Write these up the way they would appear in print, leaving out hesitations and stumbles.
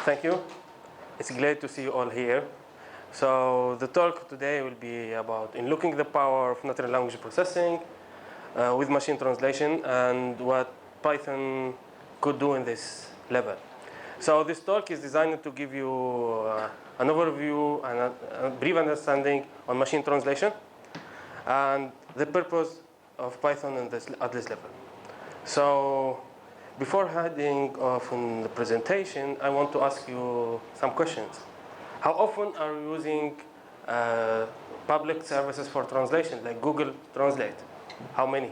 Thank you. It's great to see you all here. So the talk today will be about unlocking the power of natural language processing with machine translation and what Python could do in this level. So this talk is designed to give you an overview and a brief understanding on machine translation and the purpose of Python at this level. So before heading off in the presentation, I want to ask you some questions. How often are you using public services for translation, like Google Translate? How many?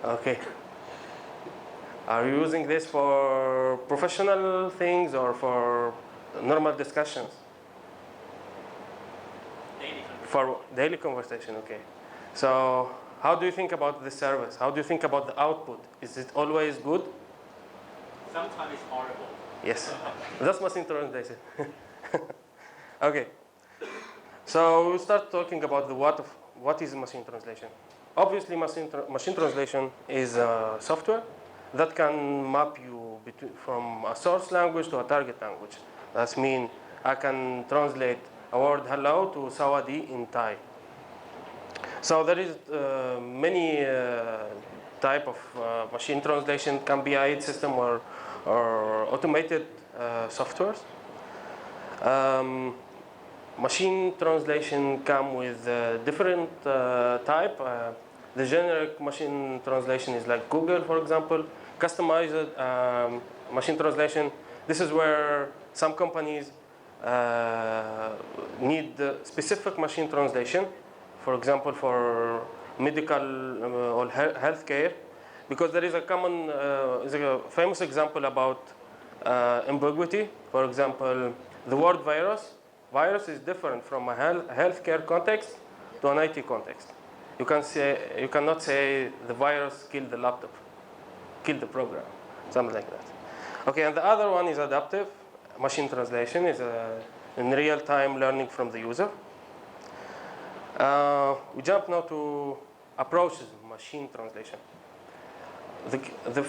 Okay. Are you using this for professional things or for normal discussions? For daily conversation, okay. So how do you think about this service? How do you think about the output? Is it always good? Sometimes it's horrible. Yes, that's machine translation. Okay, so we'll start talking about the what is machine translation. Obviously, machine translation is a software that can map you from a source language to a target language. That means I can translate a word hello to Sawadi in Thai. So there is many type of machine translation, can be AI system or automated softwares. Machine translation come with different type. The generic machine translation is like Google, for example. Customized machine translation. This is where some companies need specific machine translation. For example, for medical or healthcare, because there is a common, is a famous example about ambiguity. For example, the word virus. Virus is different from a healthcare context to an IT context. You cannot say the virus killed the laptop, killed the program, something like that. Okay, and the other one is adaptive machine translation, is in real-time learning from the user. We jump now to approaches machine translation. The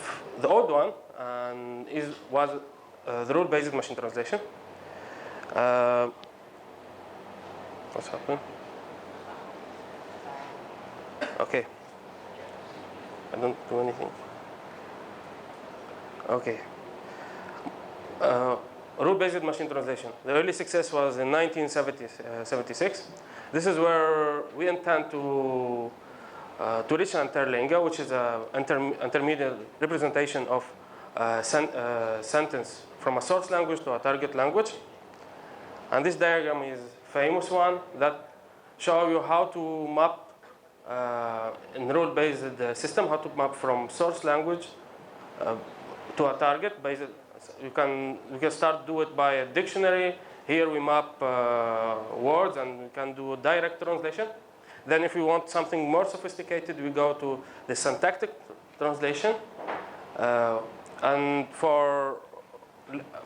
old one was the rule-based machine translation. What's happening? Okay. I don't do anything. Okay. Rule-based machine translation. The early success was in 1976. This is where we intend to reach an interlingua, which is an intermediate representation of sentence from a source language to a target language. And this diagram is a famous one that shows you how to map in rule-based system, how to map from source language to a target. You can start do it by a dictionary. Here we map words and we can do direct translation. Then if we want something more sophisticated, we go to the syntactic translation. And for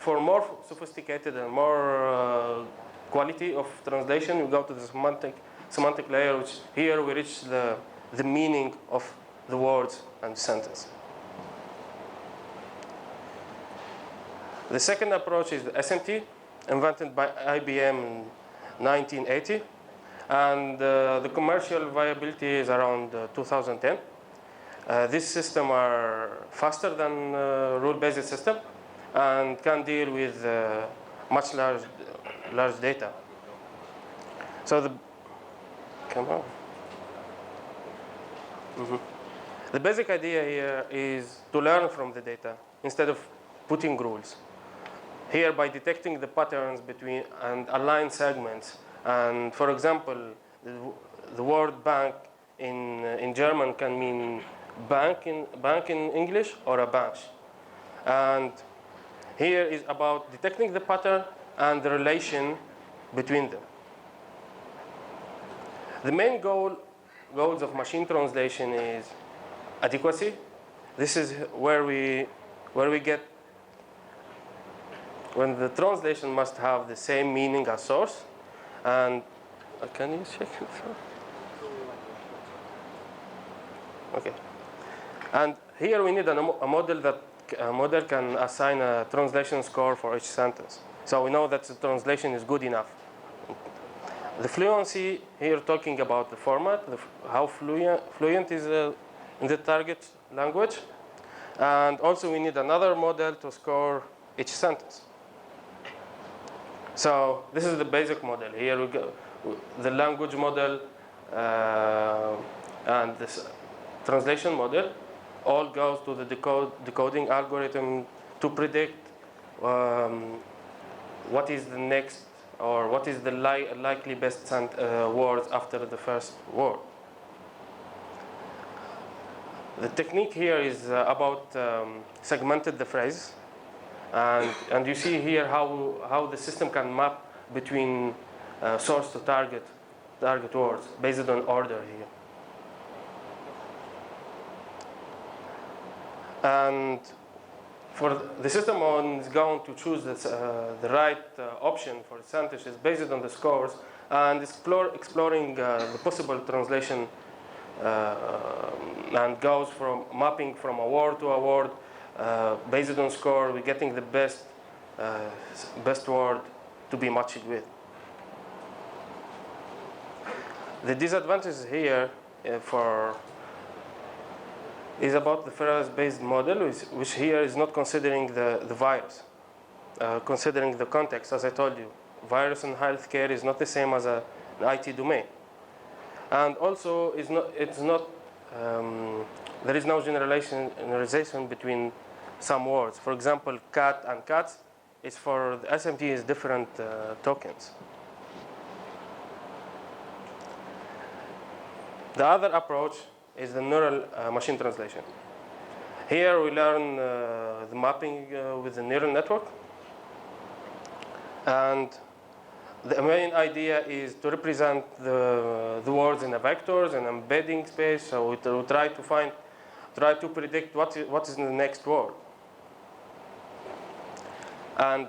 more sophisticated and more quality of translation, we go to the semantic layer, which here we reach the meaning of the words and sentence. The second approach is the SMT, invented by IBM in 1980. And the commercial viability is around 2010. These systems are faster than rule-based system and can deal with much large data. So the basic idea here is to learn from the data instead of putting rules. Here, by detecting the patterns between and align segments. And for example, the word bank in German can mean bank in English or a bench. And here is about detecting the pattern and the relation between them. The main goals of machine translation is adequacy. This is where we get when the translation must have the same meaning as source. And can you check it? Okay. And here we need a model that model can assign a translation score for each sentence. So we know that the translation is good enough. The fluency, here talking about the format, how fluent is in the target language. And also we need another model to score each sentence. So this is the basic model. Here we go, the language model and this translation model all goes to the decoding algorithm to predict what is the next or what is the likely best words after the first word. The technique here is about segmented the phrase, and you see here how the system can map between source to target words based on order here. And for the system is going to choose the right option for the sentences based on the scores and exploring the possible translation and goes from mapping from a word to a word based on score. We're getting the best word to be matched with. The disadvantage here is about the phrase-based model, which here is not considering the virus, considering the context. As I told you, virus in healthcare is not the same as an IT domain, and also there is no generalization between some words. For example, cat and cats is for the SMT is different tokens. The other approach is the neural machine translation. Here we learn the mapping with the neural network. And the main idea is to represent the words in a vectors and embedding space. So we try to predict what is the next word. And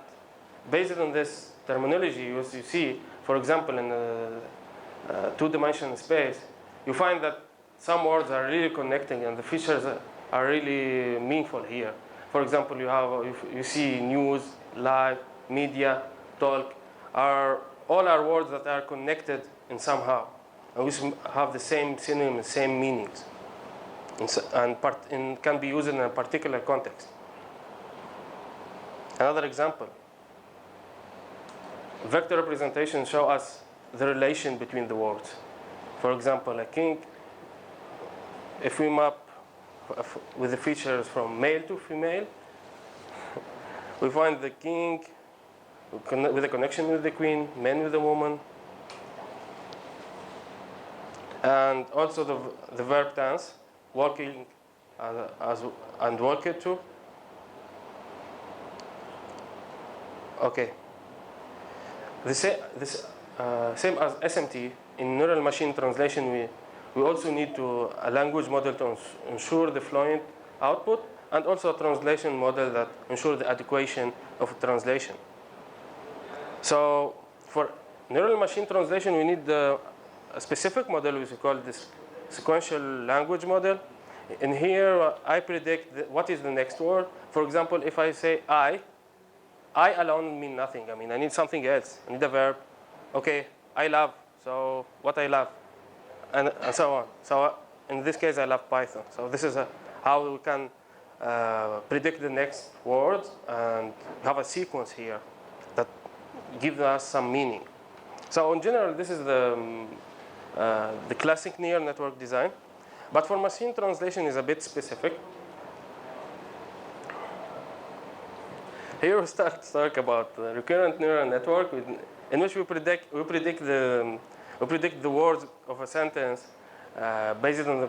based on this terminology, you see, for example, in a two-dimensional space, you find that some words are really connecting and the features are really meaningful here. For example, you see news, live, media, talk, all are words that are connected in somehow, and which have the same synonym and same meanings, and can be used in a particular context. Another example, vector representation show us the relation between the words. For example, a king, if we map with the features from male to female, we find the king with a connection with the queen, man with the woman, and also the verb tense, walking and walked too. Okay. Same as SMT, in neural machine translation, we also need a language model to ensure the fluent output, and also a translation model that ensure the adequation of translation. So for neural machine translation, we need a specific model which we call this sequential language model. In here, I predict what is the next word. For example, if I say I alone mean nothing. I mean, I need something else. I need a verb. Okay, I love. So what I love, and so on. So in this case, I love Python. So this is how we can predict the next word and have a sequence here that gives us some meaning. So in general, this is the classic neural network design. But for machine translation is a bit specific. Here we start to talk about the recurrent neural network in which we predict the words of a sentence based on the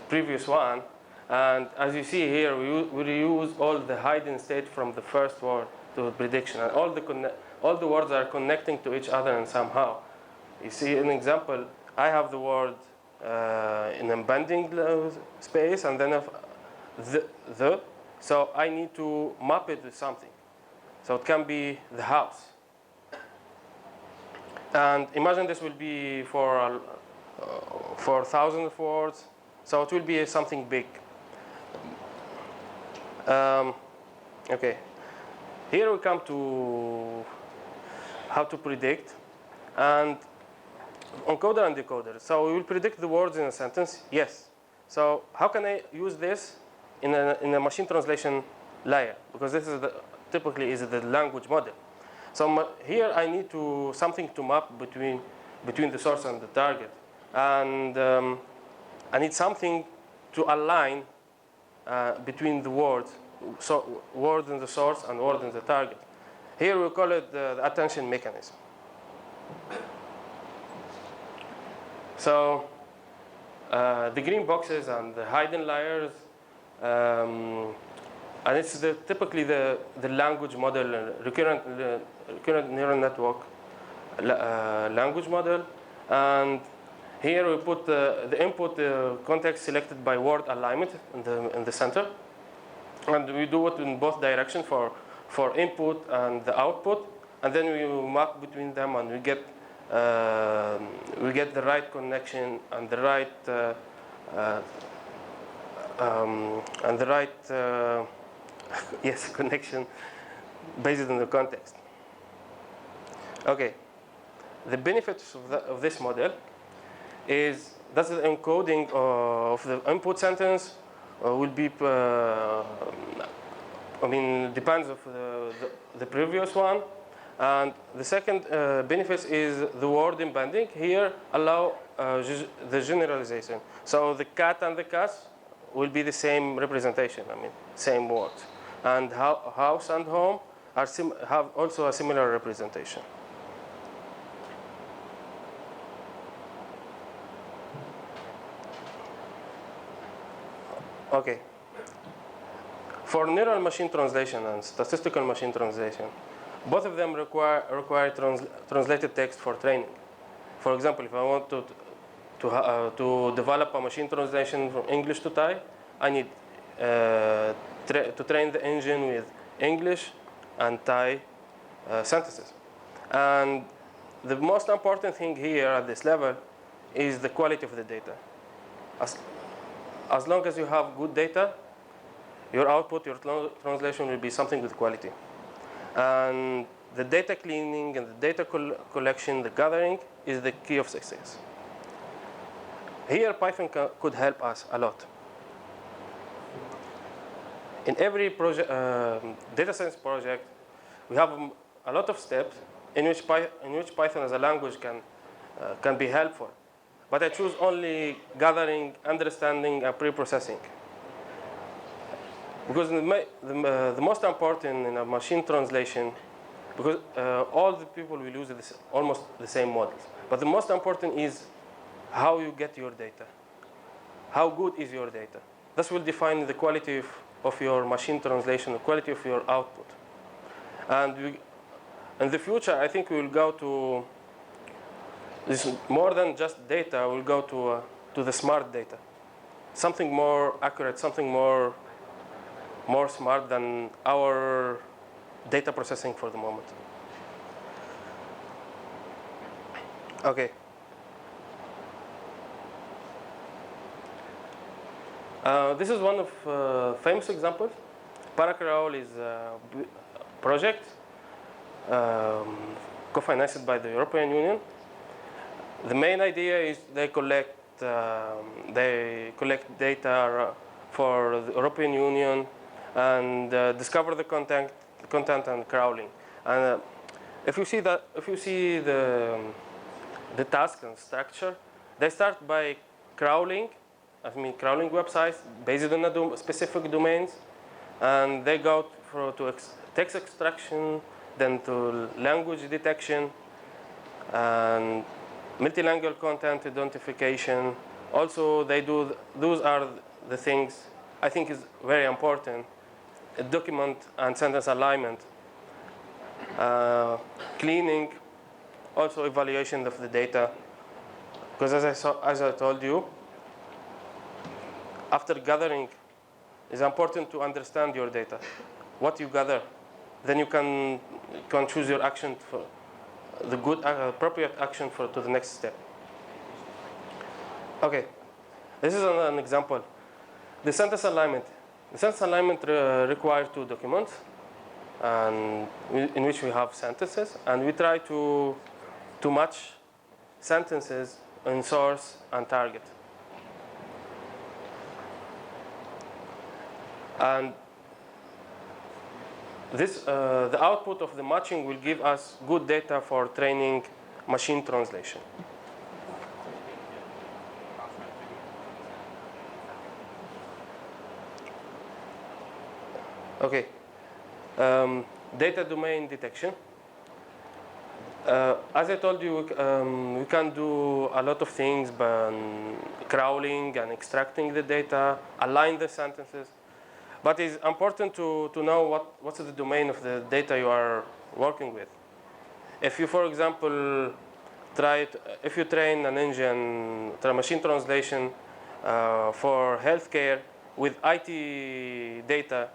previous one. And as you see here, we reuse all the hidden state from the first word to prediction. And all the words are connecting to each other and somehow. You see an example, I have the word in embedding space and then the. So I need to map it with something. So it can be the house. And imagine this will be for thousands of words. So it will be something big. Okay, here we come to how to predict and encoder and decoder. So we will predict the words in a sentence, yes. So how can I use this in a machine translation layer? Because this is typically is the language model. So here I need something to map between the source and the target, and I need something to align between the words, so word in the source and word in the target. Here we call it the attention mechanism. So the green boxes and the hidden layers, and it's typically the language model, recurrent neural network language model. And here we put the input context selected by word alignment in the center. And we do it in both directions for input and the output. And then we map between them, and we get the right connection and the right yes, connection based on the context. Okay, the benefits of this model is that the encoding of the input sentence will be, depends of the previous one. And the second benefit is the word embedding. Here allow the generalization. So the cat and the cats will be the same representation, same words. And house and home have also a similar representation. Okay. For neural machine translation and statistical machine translation, both of them require translated text for training. For example, if I want to develop a machine translation from English to Thai, I need to train the engine with English and Thai sentences. And the most important thing here at this level is the quality of the data. As long as you have good data, your output, your translation will be something with quality. And the data cleaning and the data collection, the gathering, is the key of success. Here, Python could help us a lot. In every project, data science project, we have a lot of steps in which Python as a language can be helpful. But I choose only gathering, understanding, and pre-processing. Because the most important in a machine translation, because all the people will use almost the same models. But the most important is how you get your data. How good is your data? This will define the quality of your machine translation, the quality of your output. And in the future, I think we will go to this more than just data. We'll go to the smart data, something more accurate, something more smart than our data processing for the moment. Okay. This is one of famous examples. Paracrawl is a project co-financed by the European Union. The main idea is they collect data for the European Union and discover the content and crawling. And if you see the task and structure, they start by crawling websites based on specific domains, and they go to text extraction, then to language detection, and multilingual content identification. Also, those are the things I think is very important: document and sentence alignment, cleaning, also evaluation of the data. Because as I told you, after gathering, it's important to understand your data, what you gather. Then you can choose your action for the good, appropriate action to the next step. Okay, this is an example. The sentence alignment. The sentence alignment requires two documents, and in which we have sentences, and we try to match sentences in source and target. And this, the output of the matching will give us good data for training machine translation. Okay, data domain detection. As I told you, we can do a lot of things, by crawling and extracting the data, align the sentences. But it's important to know what's the domain of the data you are working with. If you, for example, if you train an engine, machine translation for healthcare with IT data,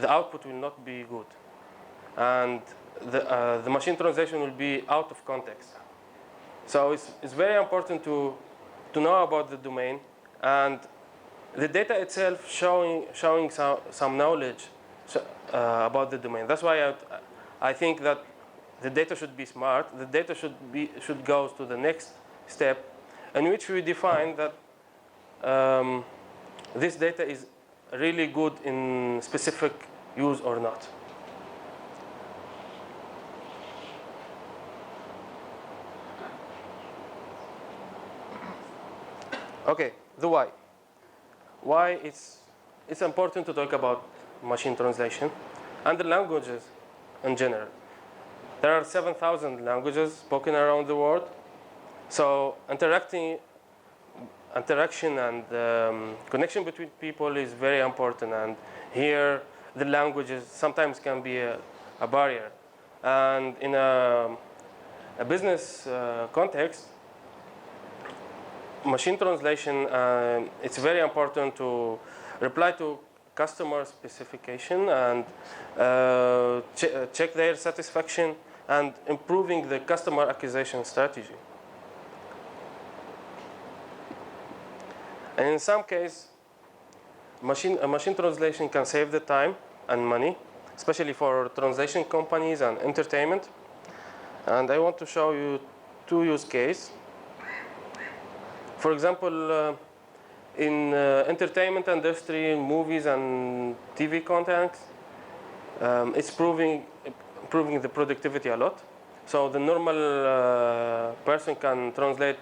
the output will not be good, and the machine translation will be out of context. So it's very important to know about the domain, and the data itself showing some knowledge about the domain. That's why I think that the data should be smart. The data should go to the next step, in which we define that this data is really good in specific use or not. Okay, the why. Why it's important to talk about machine translation and the languages in general. There are 7,000 languages spoken around the world. So interaction and connection between people is very important. And here, the languages sometimes can be a barrier. And in a business context, machine translation, it's very important to reply to customer specification and check their satisfaction and improving the customer acquisition strategy. And in some cases, machine translation can save the time and money, especially for translation companies and entertainment. And I want to show you two use cases. For example, in entertainment industry, movies and TV content, it's improving the productivity a lot. So the normal person can translate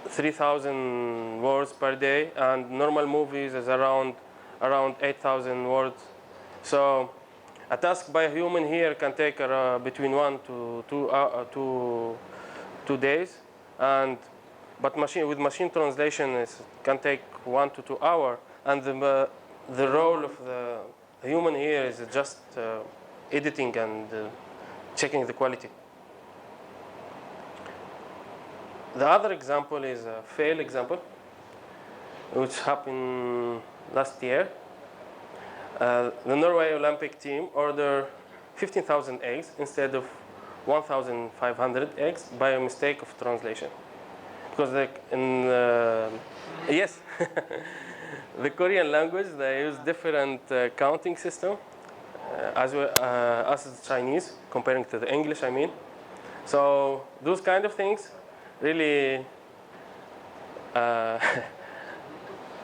3,000 words per day, and normal movies is around 8,000 words. So a task by a human here can take between 1 to 2 days, but with machine translation it can take 1 to 2 hours, and the role of the human here is just editing and checking the quality. The other example is a fail example, which happened last year. The Norway Olympic team ordered 15,000 eggs instead of 1,500 eggs by a mistake of translation. Because yes, the Korean language, they use different counting system as the Chinese, comparing to the English, I mean. So those kind of things really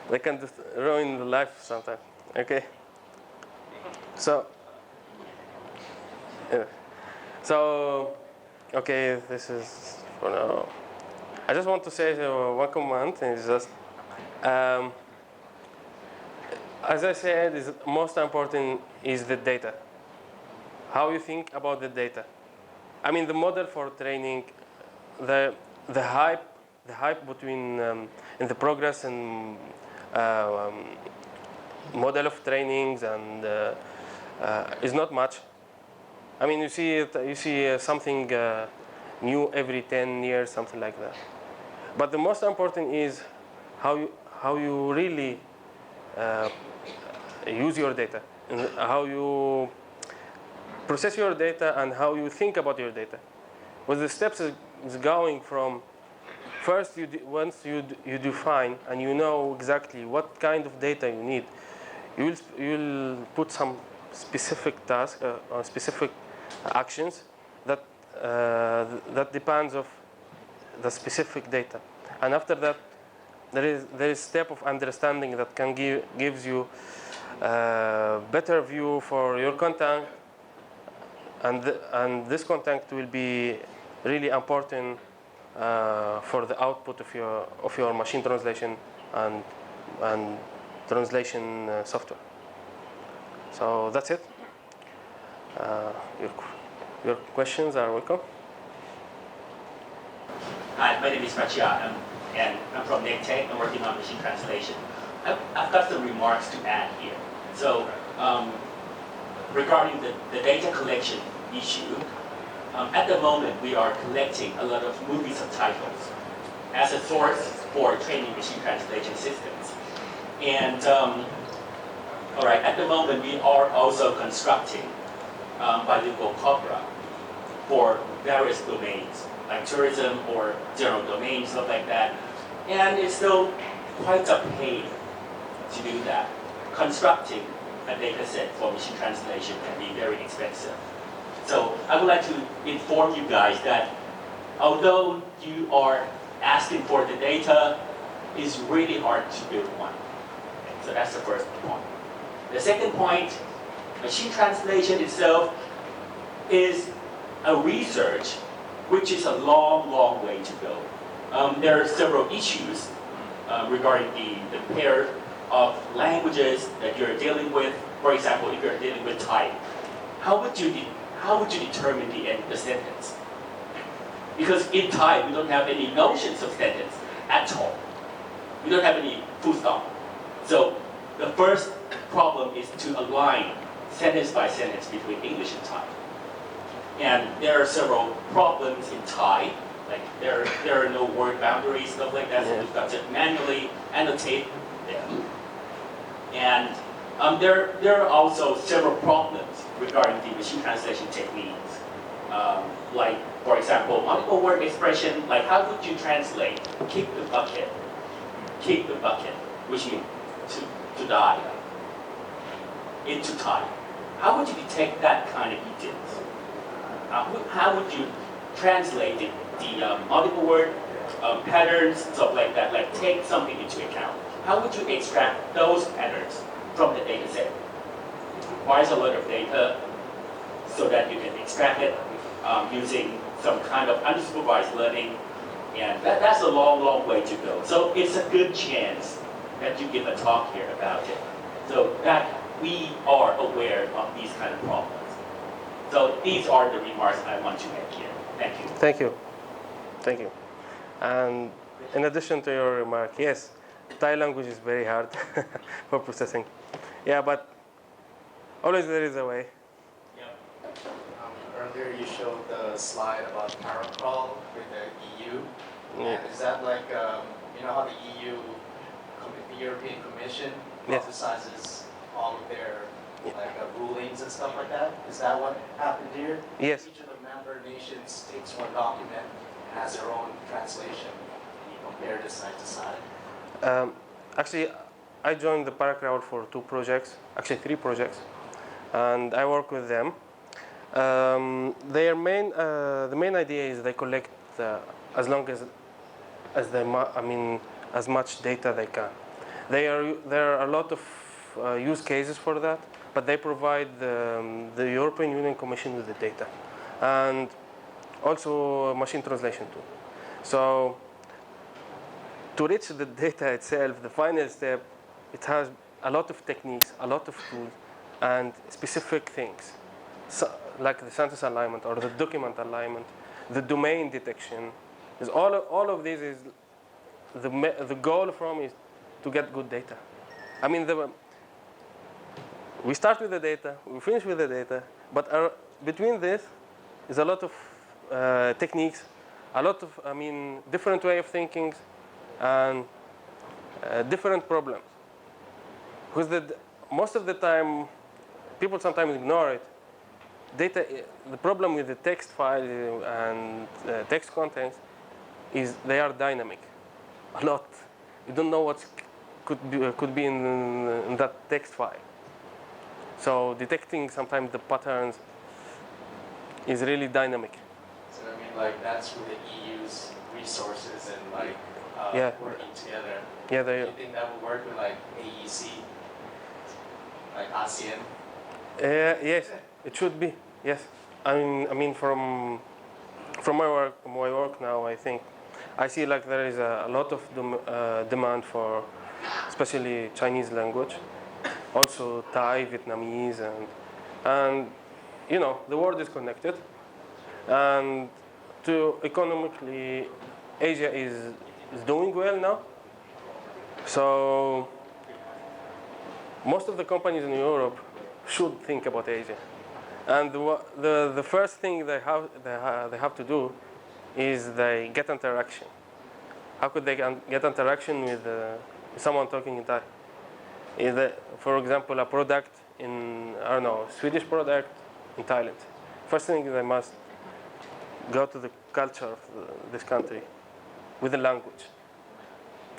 they can just ruin the life sometimes. Okay. So okay, this is for now. I just want to say one comment is just as I said, is most important is the data. How you think about the data. I mean, the model for training, the hype between in the progress and model of trainings and is not much. I mean, you see something new every 10 years, something like that. But the most important is how you really use your data, and how you process your data, and how you think about your data. Well, the steps is going from first, once you define and you know exactly what kind of data you need, you'll put some specific task or specific actions that that depends of the specific data, and after that, there is step of understanding that can gives you a better view for your content, and this content will be really important for the output of your machine translation and translation software. So that's it. Your questions are welcome. Hi, my name is Rachia, and I'm from TEK. I'm working on machine translation. I've got some remarks to add here. So, regarding the data collection issue, at the moment we are collecting a lot of movie subtitles as a source for training machine translation systems. And all right, at the moment we are also constructing bilingual corpora for various domains, like tourism or general domain, stuff like that. And it's still quite a pain to do that. Constructing a data set for machine translation can be very expensive. So I would like to inform you guys that although you are asking for the data, it's really hard to build one. Okay, so that's the first point. The second point, machine translation itself is a research which is a long, long way to go. There are several issues regarding the pair of languages that you're dealing with. For example, if you're dealing with Thai, how would you determine the sentence? Because in Thai, we don't have any notions of sentence at all. We don't have any full stop. So the first problem is to align sentence by sentence between English and Thai. And there are several problems in Thai, like there are no word boundaries, stuff like that, so we've got to manually annotate them. And there are also several problems regarding the machine translation techniques. Like, for example, multiple word expression, like how would you translate kick the bucket, which means to die, into Thai? How would you detect that kind of idioms? How would you translate the multiple word patterns, stuff like that, like take something into account? How would you extract those patterns from the data set? It requires a lot of data so that you can extract it using some kind of unsupervised learning, and that's a long, long way to go. So it's a good chance that you give a talk here about it, so that we are aware of these kind of problems. So these are the remarks I want to make here. Thank you. Thank you. Thank you. And in addition to your remark, yes, Thai language is very hard for processing. Yeah, but always there is a way. Earlier you showed the slide about Paracrawl with the EU. Yeah. And is that like, you know how the EU, the European Commission emphasizes all of their rulings and stuff like that? Is that what happened here? Yes. Each of the member nations takes one document and has their own translation. And you compare this side to side. Actually, I joined the Paracrowd for 2 projects, actually 3 projects, and I work with them. The main idea is they collect as much data they can. There are a lot of use cases for that, but they provide the European Union Commission with the data, and also machine translation too. So to reach the data itself, the final step, it has a lot of techniques, a lot of tools, and specific things, so, like the sentence alignment or the document alignment, the domain detection. Is all of this is the goal from is to get good data. I mean, we start with the data, we finish with the data, but between this is a lot of techniques, a lot of different way of thinking, and different problems. Because most of the time, people sometimes ignore it. The problem with the text file and text contents is they are dynamic, a lot. You don't know what could be in that text file. So detecting sometimes the patterns is really dynamic. So I mean, like that's with the EU's resources and like Yeah. working together. Yeah, Do you think that would work with like AEC, like ASEAN? Yes, it should be. Yes, I mean from my work now, I think I see like there is a lot of demand for, especially Chinese language, also Thai, Vietnamese, and you know the world is connected, and to economically, Asia is doing well now. So most of the companies in Europe should think about Asia. And the first thing they have to do is they get interaction. How could they get interaction with someone talking in Thai? For example, a product in, I don't know, Swedish product in Thailand. First thing, they must go to the culture of this country with the language.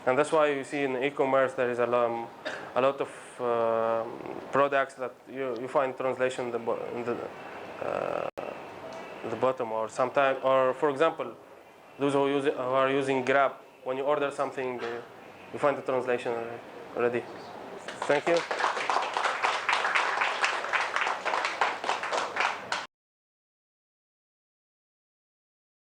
And that's why you see in e-commerce there is a lot of products that you find translation in the bottom, or sometimes, or for example, those who are using Grab, when you order something, you find the translation already. Thank you.